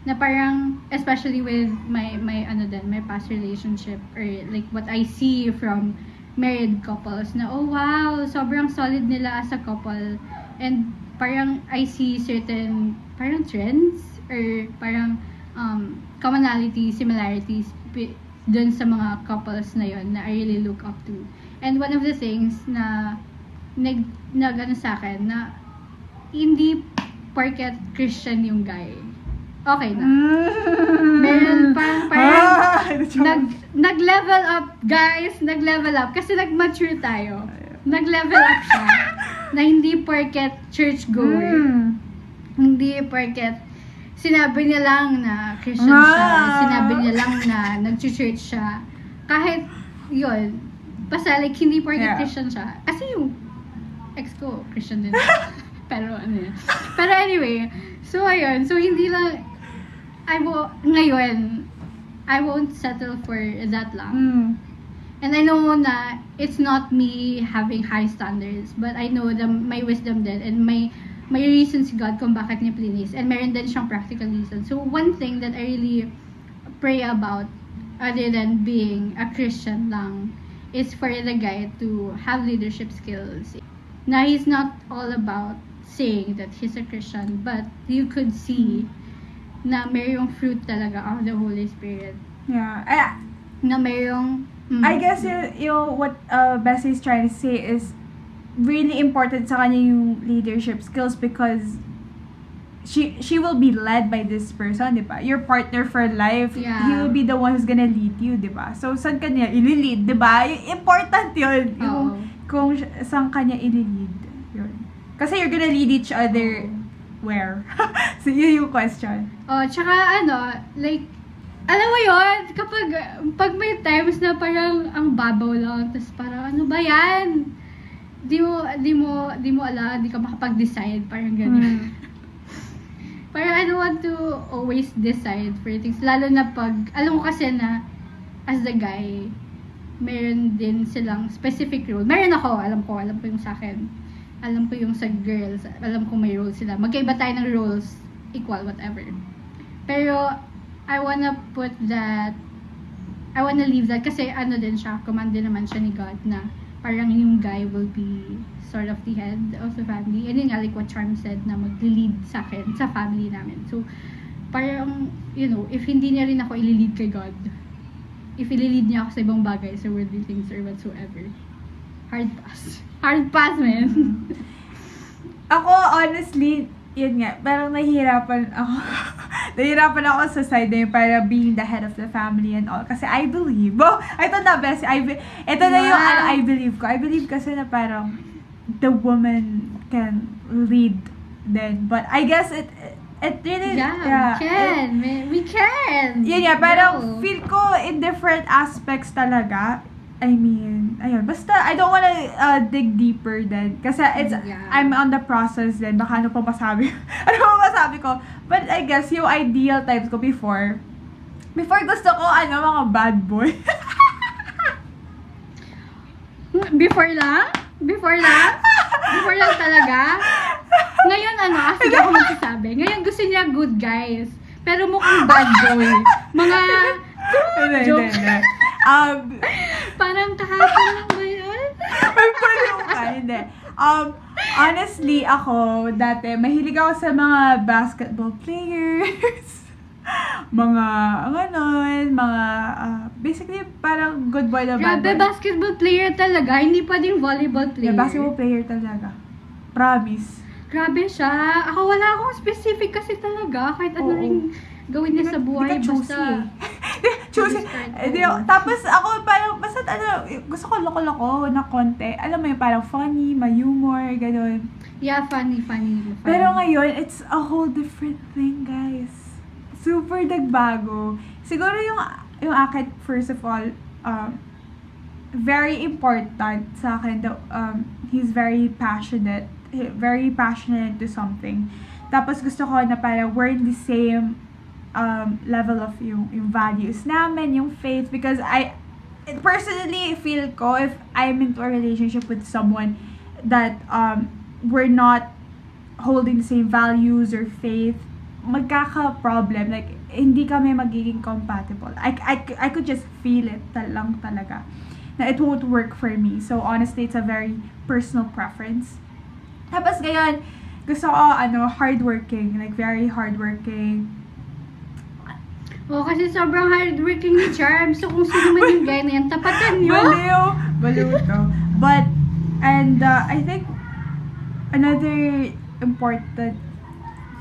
Na parang, especially with my past relationship, or like what I see from married couples, na oh wow, sobrang solid nila as a couple. And parang I see certain parang trends or parang commonalities, similarities dun sa mga couples na yon na I really look up to. And one of the things na nag sa akin na hindi porket Christian yung guy, okay na. Meron parang nag-level up, guys, nag-level up kasi nag-mature tayo. Nag-level up siya. Na hindi porket church-goer. Hindi porket sinabi niya lang na Christian siya, sinabi niya lang na nag-church siya. Kahit yun, basta like hindi porket Christian siya. Kasi yung ex ko, Christian din. Pero ano yun. Pero anyway, so ayun, so hindi lang, ngayon, I won't settle for that lang. And I know na it's not me having high standards, but I know my wisdom din and my reasons God kung bakit niya plinis. And meron din siyang practical reasons. So one thing that I really pray about, other than being a Christian lang, is for the guy to have leadership skills. Na he's not all about saying that he's a Christian, but you could see na mayroong fruit talaga of the Holy Spirit. Yeah. Na mayroong I guess yung what Bessie is trying to say is really important sa kanya yung leadership skills because she will be led by this person, di ba? Your partner for life, he will be the one who's gonna lead you, di ba? So, saan kanya ililid, di ba? Important yun. Yung, kung saan kanya ililid. Yun. Kasi you're gonna lead each other where? So, yun yung question. Tsaka like, alam mo yun, pag may times na parang ang babaw lang, tapos parang ano ba yan? Di mo alam, di ka makapag-decide, parang gano'n. Parang I don't want to always decide for things. Lalo na pag, alam ko kasi na, as the guy, meron din silang specific role. Meron ako, alam ko yung sa akin. Alam ko yung sa girls, alam ko may role sila. Magkaiba tayo ng roles, equal, whatever. Pero, I wanna leave that kasi din siya, command din naman siya ni God na parang yung guy will be sort of the head of the family. And yun nga, like what Charm said, na mag-lead sa akin, sa family namin. So, parang, if hindi niya rin ako i-lead kay God, if i-lead niya ako sa ibang bagay, sa worldly things or whatsoever, hard pass. Hard pass, man. Ako, honestly, yun nga, parang nahihirapan ako sa side na yun para being the head of the family and all. Kasi I believe, ito na best, ito na yung I believe ko. I believe kasi na parang the woman can lead then. But I guess it really, we can. Yun nga, parang feel ko in different aspects talaga. I mean, ayun, basta I don't wanna dig deeper then kasi I'm on the process then baka ano pa masabi ko, but I guess yung ideal types ko before gusto ko mga bad boy. Before lang talaga. Ngayon sige ako magsasabi, ngayon gusto niya good guys pero mukhang bad boy, mga joke. Parang kahapon lang ba yun? Ay, paliw ka, hindi. Honestly, ako, dati, mahilig ako sa mga basketball players. Basically, parang good boy na bad boy. Grabe, basketball player talaga, hindi pa din volleyball player. Yeah, basketball player talaga. Promise. Grabe siya. Ako wala akong specific kasi talaga, kahit ano rin gawin niya sa buhay, basta choosy. Tapos ako parang, basta gusto ko loko-loko na konti. Alam mo yung parang funny, may humor, gano'n. Yeah, funny. Pero ngayon, it's a whole different thing, guys. Super nagbago. Siguro yung akin, first of all, very important sa akin, he's very passionate to something. Tapos gusto ko na parang we're in the same level of yung values namin, yung faith, because I personally feel ko if I'm into a relationship with someone that we're not holding the same values or faith, magkaka-problem, like hindi kami magiging compatible. I could just feel it lang talaga na it won't work for me. So honestly, it's a very personal preference. Tapos ngayon, gusto ko hardworking, like very hardworking. Kasi sobrang hardworking ni Charm. So kung sino man yung guy na yan, tapatan nyo. Baliw to. But, and I think another important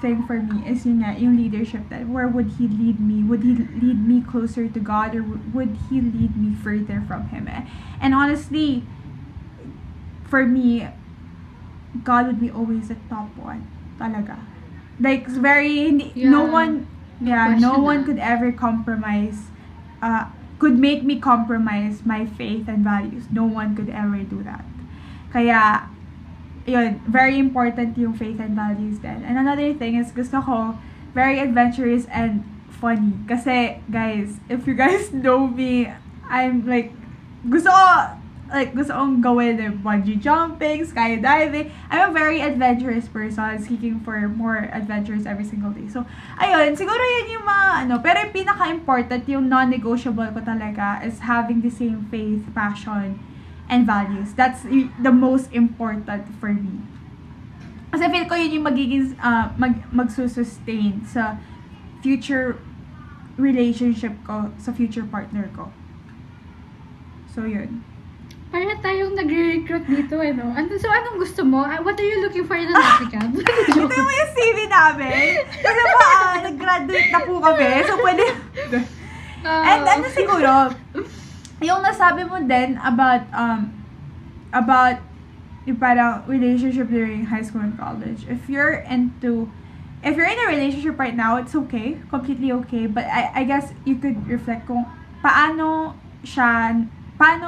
thing for me is yung leadership, that where would he lead me? Would he lead me closer to God, or would he lead me further from Him? And honestly, for me, God would be always the top one. Talaga. Like, no one could ever compromise, could make me compromise my faith and values. No one could ever do that. Kaya, yun, very important yung faith and values din. And another thing is, gusto ko, very adventurous and funny. Kasi, guys, if you guys know me, I'm like, gusto kong gawin yung bungee jumping, skydiving. I'm a very adventurous person, seeking for more adventures every single day. So, ayun, siguro yun yung mga pero yung pinaka-important, yung non-negotiable ko talaga is having the same faith, passion, and values. That's the most important for me. Kasi feel ko yun yung magiging, magsusustain sa future relationship ko, sa future partner ko. So, yun. Para tayong nagre-recruit dito, no? So, anong gusto mo? What are you looking for in an applicant? Ito yung CV namin. Kasi nag-graduate na po kami. So, pwede. And siguro, yung nasabi mo din about yung parang relationship during high school and college. If you're in a relationship right now, it's okay. Completely okay. But I guess you could reflect kung paano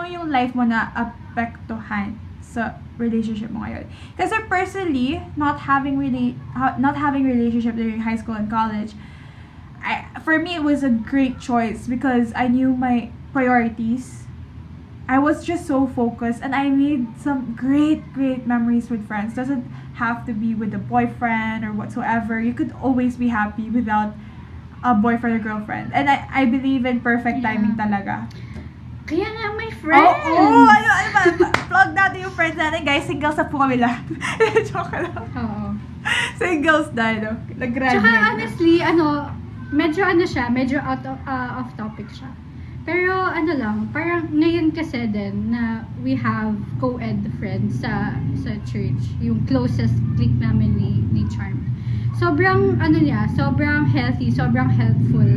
yung life mo na apektuhan sa relationship mo ngayon. Kasi personally, not having relationship during high school and college, for me, it was a great choice because I knew my priorities. I was just so focused, and I made some great memories with friends. Doesn't have to be with a boyfriend or whatsoever. You could always be happy without a boyfriend or girlfriend. And I believe in perfect timing talaga. Kaya nga, my friends! Ano ba? Plug natin yung friends natin. Guys, singles na po kami lahat. Joke lang. Oo. Singles na, no? Nag-graduate. Tsaka honestly, medyo out of topic siya. Pero parang ngayon kasi din na we have co-ed friends sa church. Yung closest clique namin ni Charm. Sobrang healthy, sobrang helpful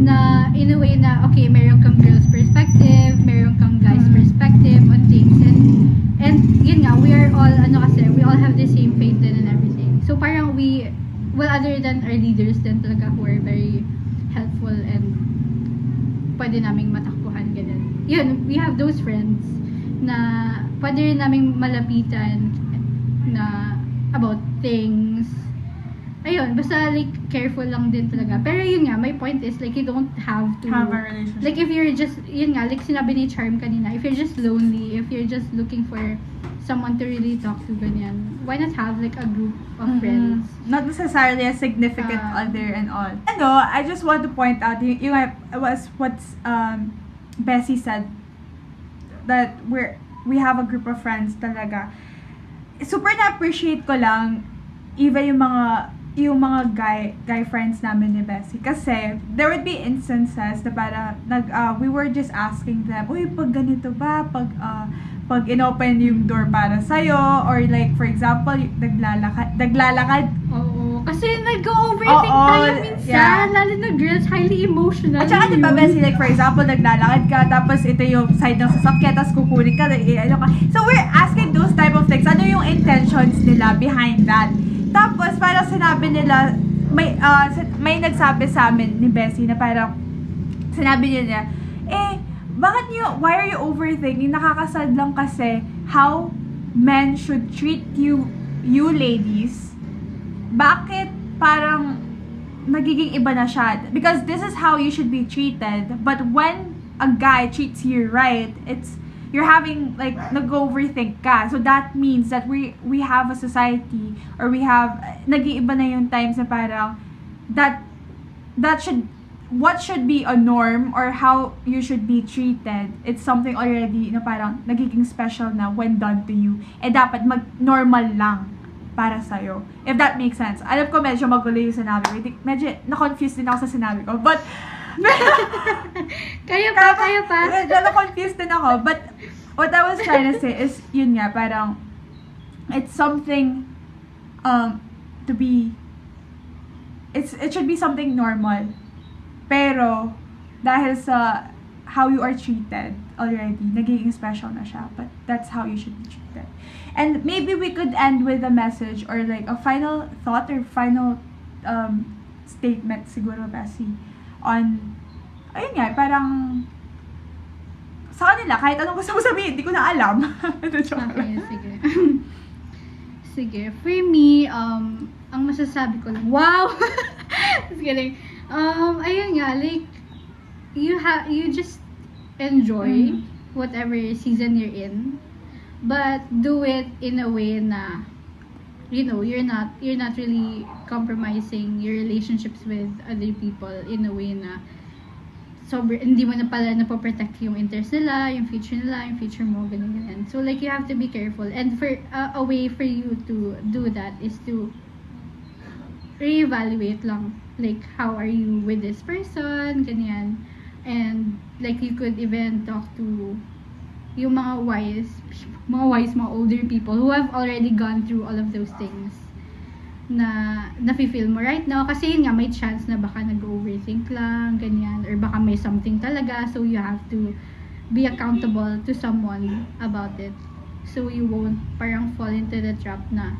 na in a way na okay, meron kang girl's perspective, meron kang guy's perspective on things, and yun nga, we are all we all have the same faith din and everything. So parang other than our leaders din talaga who are very helpful and pwede naming matakbuhan ganun. Yun, we have those friends na pwede rin naming malapitan na about things. Ayun, basta like careful lang din talaga. Pero yun nga, my point is like you don't have to have a relationship. Like if you're just, yun nga, like sinabi ni Charm kanina, if you're just lonely, if you're just looking for someone to really talk to, ganyan, why not have like a group of friends? Not necessarily a significant other and all. I just want to point out what's Bessie said, that we have a group of friends talaga. Super na-appreciate ko lang even yung mga guy friends namin ni Bessie. Kasi, there would be instances na parang, we were just asking them, uy, pag ganito ba, pag inopen yung door para sa'yo, or like, for example, naglalakad. Oo. Kasi nag-overthink tayo minsan, lalo na girls, highly emotional. At saka, diba, Bessie, like, for example, naglalakad ka, tapos ito yung side ng sasakyan, tapos kukunin ka, So, we're asking those type of things. Ano yung intentions nila behind that? Tapos, parang sinabi nila, may nagsabi sa amin ni Bessie na parang, sinabi niya, why are you overthinking? Nakakasad lang kasi how men should treat you ladies bakit parang nagiging iba na siya? Because this is how you should be treated. But when a guy treats you right, you're having like nag-overthink ka. So that means that we have a society, or we have nag-iiba na yung times na parang that should, what should be a norm or how you should be treated, it's something already na parang nagiging special na when done to you. Dapat mag-normal lang para sa'yo. If that makes sense. Alam ko medyo magulo yung sinabi ko. Medyo na-confused din ako sa sinabi ko. But, kaya pa. na-confused din ako. But, what I was trying to say is, yun nga, parang, it's something, to be, it should be something normal. Pero, dahil sa how you are treated already, nagiging special na siya. But that's how you should be treated. And maybe we could end with a message or like a final thought or final statement siguro, Bessie, on, ayun nga, parang sa kanila, kahit anong gusto mo sabihin, hindi ko na alam. Okay, sige. Sige. For me, ang masasabi ko lang, wow! Just kidding. Ayun nga, like, you just enjoy whatever season you're in, but do it in a way na, you know, you're not really compromising your relationships with other people in a way na hindi mo na pala napoprotect yung interest nila, yung future mo, ganyan. So, like, you have to be careful. And for a way for you to do that is to reevaluate lang. Like, how are you with this person, ganyan. And, like, you could even talk to yung mga older people who have already gone through all of those things na nafe-feel mo right now, kasi yun nga, may chance na baka nag-overthink lang, ganyan, or baka may something talaga, so you have to be accountable to someone about it, so you won't parang fall into the trap na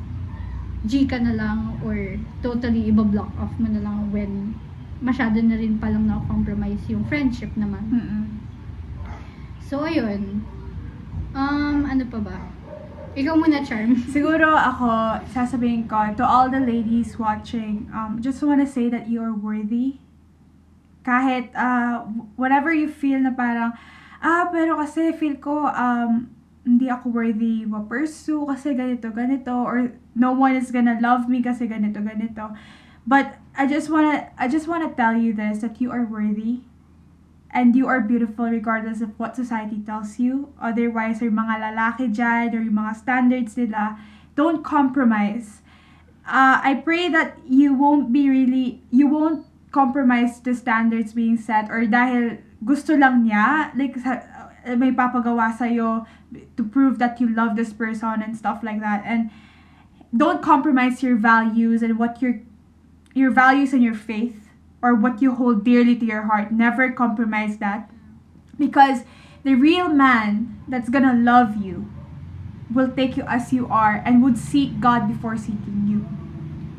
G ka na lang or totally iba-block off mo na lang when masyado na rin palang na-compromise yung friendship naman. So ayun, ano pa ba? Ikaw muna, Charm. Siguro ako, sasabihin ko, to all the ladies watching, just wanna say that you are worthy. Kahit, whatever you feel na parang, pero kasi feel ko, hindi ako worthy ma-pursue kasi ganito, or no one is gonna love me kasi ganito. But, I just wanna tell you this, that you are worthy. And you are beautiful regardless of what society tells you. Otherwise, yung mga lalaki dyan, or yung mga standards nila, don't compromise. I pray that you won't compromise the standards being set, or dahil gusto lang niya, like, may papagawa sa'yo to prove that you love this person and stuff like that. And don't compromise your values and what your values and your faith, or what you hold dearly to your heart. Never compromise that. Because the real man that's gonna love you will take you as you are and would seek God before seeking you.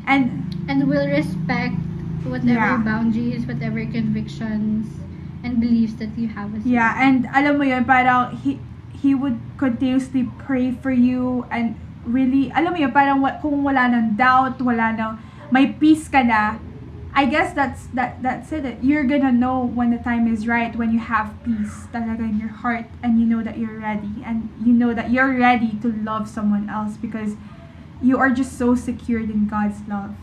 And will respect whatever boundaries, whatever convictions and beliefs that you have as well. And alam mo yun, parang he would continuously pray for you, and really, alam mo yun, parang kung wala nang doubt, may peace ka na, I guess that's it. You're gonna know when the time is right, when you have peace talaga in your heart, and you know that you're ready, and you know that you're ready to love someone else because you are just so secured in God's love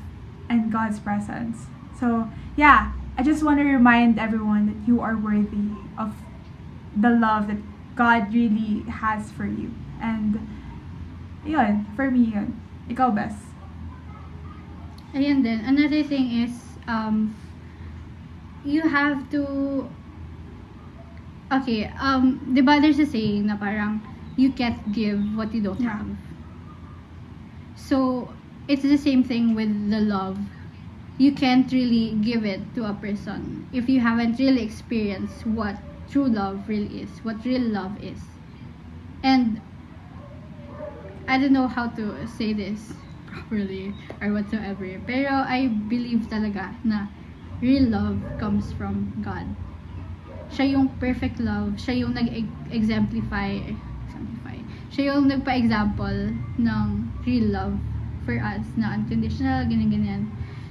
and God's presence. So, yeah, I just want to remind everyone that you are worthy of the love that God really has for you. And, yun, for me yun. Ikaw, Bes. Ayan din. Another thing is, you have to, diba there's a saying na parang, you can't give what you don't have. So, it's the same thing with the love. You can't really give it to a person if you haven't really experienced what true love really is, what real love is. And, I don't know how to say this properly or whatsoever, pero I believe talaga na real love comes from God. Siya yung perfect love, siya yung siya yung nagpa-example ng real love for us na unconditional, ganyan.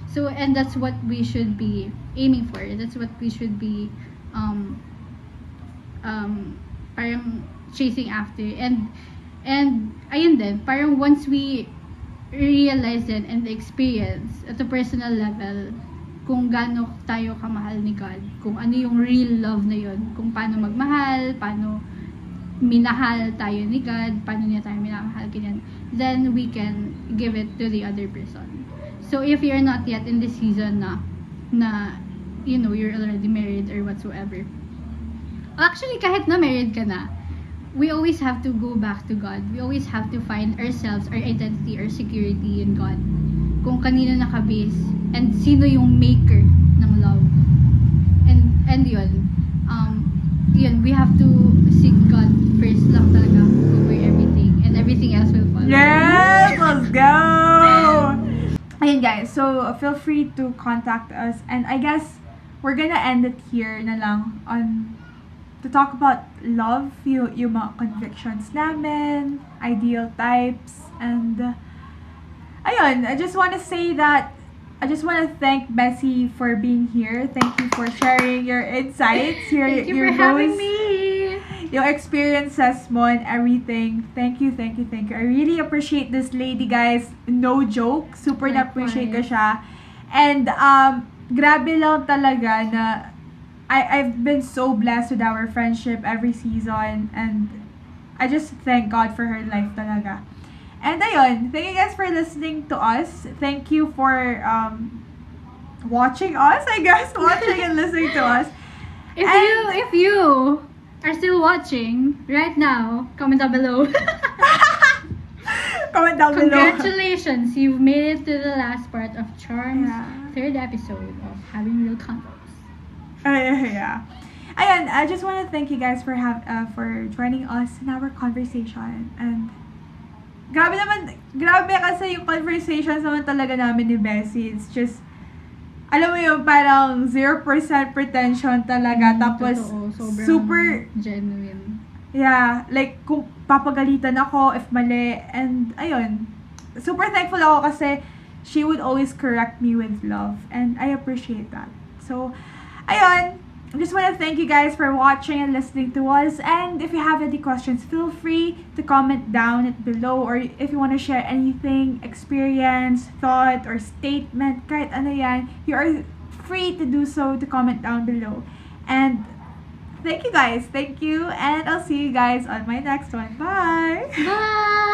So, and that's what we should be aiming for. That's what we should be parang chasing after. And ayun din, parang once we realize it and experience at a personal level kung gaano tayo kamahal ni God, kung ano yung real love na yun, kung paano magmahal, paano minahal tayo ni God, paano niya tayo minamahal, ganyan, then we can give it to the other person. So if you're not yet in this season na you know, you're already married or whatsoever, actually kahit na married ka na, we always have to go back to God. We always have to find ourselves, our identity, our security in God. Kung kanino nakabase and sino yung maker ng love. And yun, we have to seek God first lang talaga over everything, and everything else will follow. Yes! Let's go! Ayun guys, so feel free to contact us, and I guess we're gonna end it here na lang on to talk about love, yung mga convictions namin, ideal types, and ayun, I just want to say that I just want to thank Bessie for being here. Thank you for sharing your insights, Thank you for having me. Your experiences mo and everything. Thank you. I really appreciate this lady, guys. No joke. Super na-appreciate ko siya. And grabe lang talaga na I've been so blessed with our friendship every season, and I just thank God for her life talaga. And ayun, thank you guys for listening to us. Thank you for watching us, I guess, watching and listening to us. If you are still watching right now, comment down below. Comment down below. Congratulations, you've made it to the last part of Charm's third episode of Having Real Convos. Yeah. Ayun, I just want to thank you guys for joining us in our conversation. And grabe kasi yung conversations naman talaga namin ni Bessie. It's just, alam mo yung parang 0% pretension talaga. Tapos, Totoo, super genuine. Yeah, like kung papagalitan ako if mali. And ayun, super thankful ako kasi she would always correct me with love. And I appreciate that. So, ayun, I just want to thank you guys for watching and listening to us. And if you have any questions, feel free to comment down below. Or if you want to share anything, experience, thought, or statement, kahit ano yan, you are free to do so, to comment down below. And thank you guys. Thank you. And I'll see you guys on my next one. Bye! Bye!